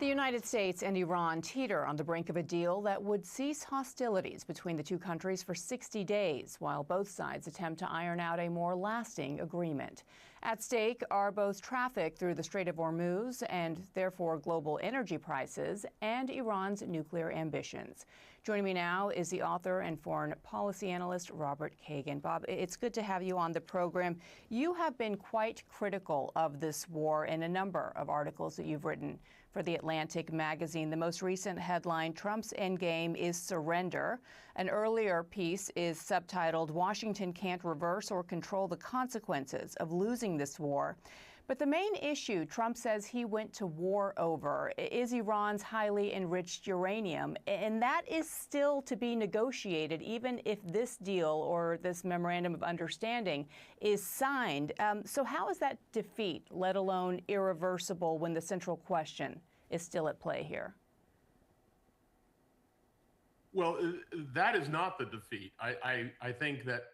The United States and Iran teeter on the brink of a deal that would cease hostilities between the two countries for 60 days, while both sides attempt to iron out a more lasting agreement. At stake are both traffic through the Strait of Hormuz and therefore global energy prices and Iran's nuclear ambitions. Joining me now is the author and foreign policy analyst Robert Kagan. Bob, it's good to have you on the program. You have been quite critical of this war in a number of articles that you've written for The Atlantic magazine. The most recent headline, Trump's endgame is surrender. An earlier piece is subtitled, Washington can't reverse or control the consequences of losing this war. But the main issue Trump says he went to war over is Iran's highly enriched uranium. And that is still to be negotiated, even if this deal or this memorandum of understanding is signed. So how is that defeat, let alone irreversible, when the central question is still at play here? Well, that is not the defeat. I think that,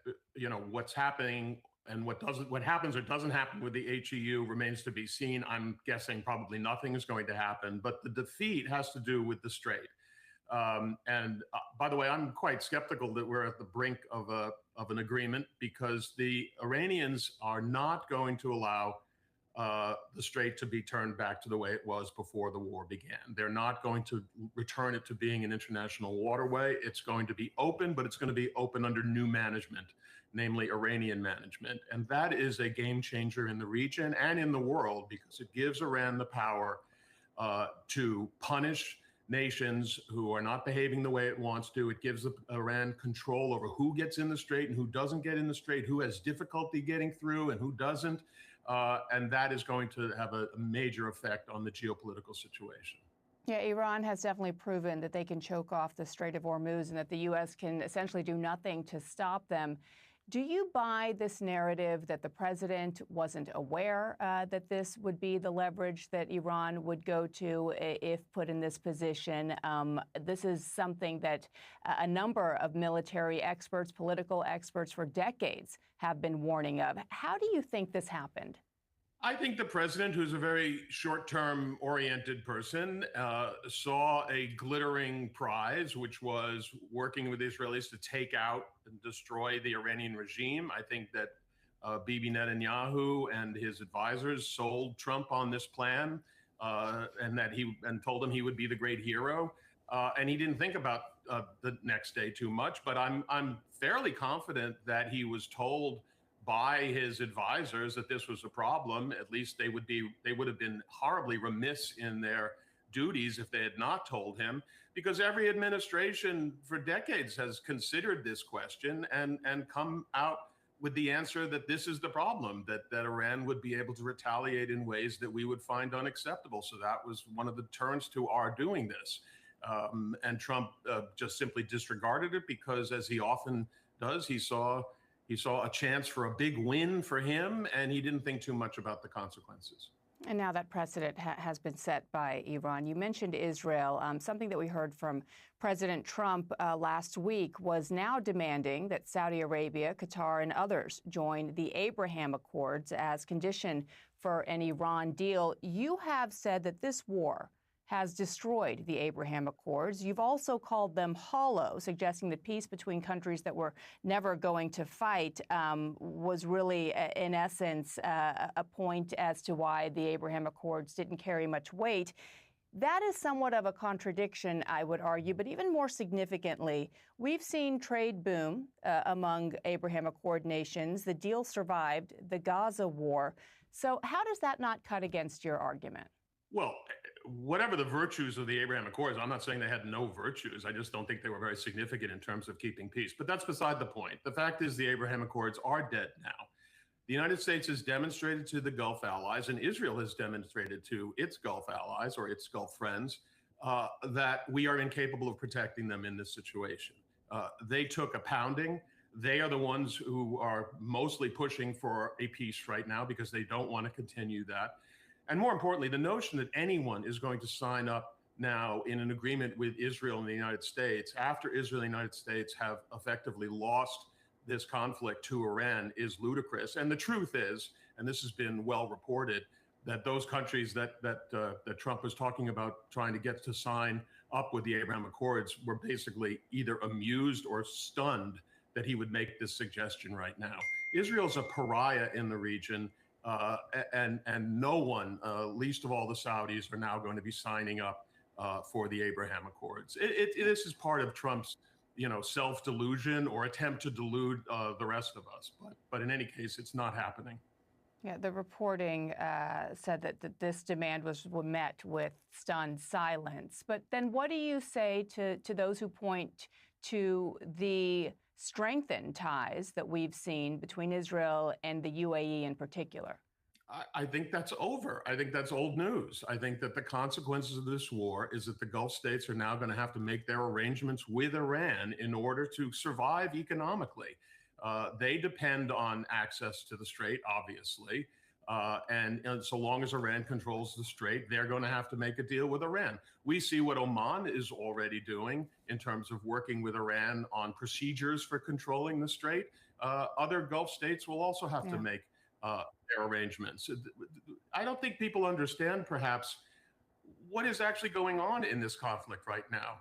what's happening and what happens or doesn't happen with the HEU remains to be seen. I'm guessing probably nothing is going to happen, but the defeat has to do with the Strait. By the way, I'm quite skeptical that we're at the brink of an agreement, because the Iranians are not going to allow the Strait to be turned back to the way it was before the war began. They're not going to return it to being an international waterway. It's going to be open, but it's going to be open under new management, namely Iranian management. And that is a game changer in the region and in the world, because it gives Iran the power to punish nations who are not behaving the way it wants to. It gives Iran control over who gets in the Strait and who doesn't get in the Strait, who has difficulty getting through and who doesn't. And that is going to have a major effect on the geopolitical situation. Yeah, Iran has definitely proven that they can choke off the Strait of Hormuz and that the U.S. can essentially do nothing to stop them. Do you buy this narrative that the president wasn't aware that this would be the leverage that Iran would go to if put in this position? This is something that a number of military experts, political experts for decades have been warning of. How do you think this happened? I think the president, who's a very short-term oriented person, saw a glittering prize, which was working with the Israelis to take out and destroy the Iranian regime. I think that Bibi Netanyahu and his advisors sold Trump on this plan, and told him he would be the great hero. And he didn't think about the next day too much. But I'm fairly confident that he was told by his advisors that this was a problem. At least they would have been horribly remiss in their duties if they had not told him, because every administration for decades has considered this question and come out with the answer that this is the problem, that Iran would be able to retaliate in ways that we would find unacceptable. So that was one of the turns to our doing this. And Trump just simply disregarded it, because, as he often does, he saw a chance for a big win for him, and he didn't think too much about the consequences. And now that precedent has been set by Iran. You mentioned Israel. Something that we heard from President Trump last week was now demanding that Saudi Arabia, Qatar, and others join the Abraham Accords as condition for an Iran deal. You have said that this war has destroyed the Abraham Accords. You've also called them hollow, suggesting that peace between countries that were never going to fight was really, in essence, a point as to why the Abraham Accords didn't carry much weight. That is somewhat of a contradiction, I would argue, but even more significantly, we've seen trade boom among Abraham Accord nations. The deal survived the Gaza war. So how does that not cut against your argument? Well, whatever the virtues of the Abraham Accords, I'm not saying they had no virtues. I just don't think they were very significant in terms of keeping peace. But that's beside the point. The fact is, the Abraham Accords are dead now. The United States has demonstrated to the Gulf allies, and Israel has demonstrated to its Gulf allies or its Gulf friends, that we are incapable of protecting them in this situation. They took a pounding. They are the ones who are mostly pushing for a peace right now, because they don't want to continue that. And more importantly, the notion that anyone is going to sign up now in an agreement with Israel and the United States after Israel and the United States have effectively lost this conflict to Iran is ludicrous. And the truth is, and this has been well reported, that those countries that Trump was talking about trying to get to sign up with the Abraham Accords were basically either amused or stunned that he would make this suggestion right now. Israel's a pariah in the region, and no one, least of all the Saudis, are now going to be signing up for the Abraham Accords. This is part of Trump's, self-delusion or attempt to delude the rest of us. But in any case, it's not happening. Yeah, the reporting said that this demand was met with stunned silence. But then what do you say to those who point to the strengthened ties that we've seen between Israel and the UAE in particular? I think that's over. I think that's old news. I think that the consequences of this war is that the Gulf states are now going to have to make their arrangements with Iran in order to survive economically. They depend on access to the strait, obviously. And so long as Iran controls the strait, they're going to have to make a deal with Iran. We see what Oman is already doing in terms of working with Iran on procedures for controlling the strait. Other Gulf states will also have to make their arrangements. I don't think people understand, perhaps, what is actually going on in this conflict right now.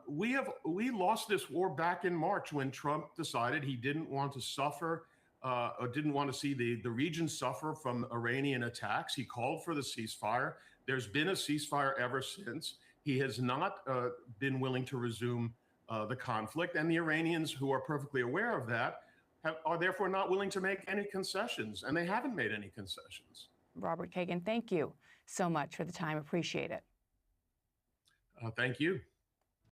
We lost this war back in March when Trump decided he didn't want to suffer or didn't want to see the region suffer from Iranian attacks. He called for the ceasefire. There's been a ceasefire ever since. He has not been willing to resume the conflict, and the Iranians, who are perfectly aware of that, are therefore not willing to make any concessions, and they haven't made any concessions. Robert Kagan, thank you so much for the time. Appreciate it. Thank you.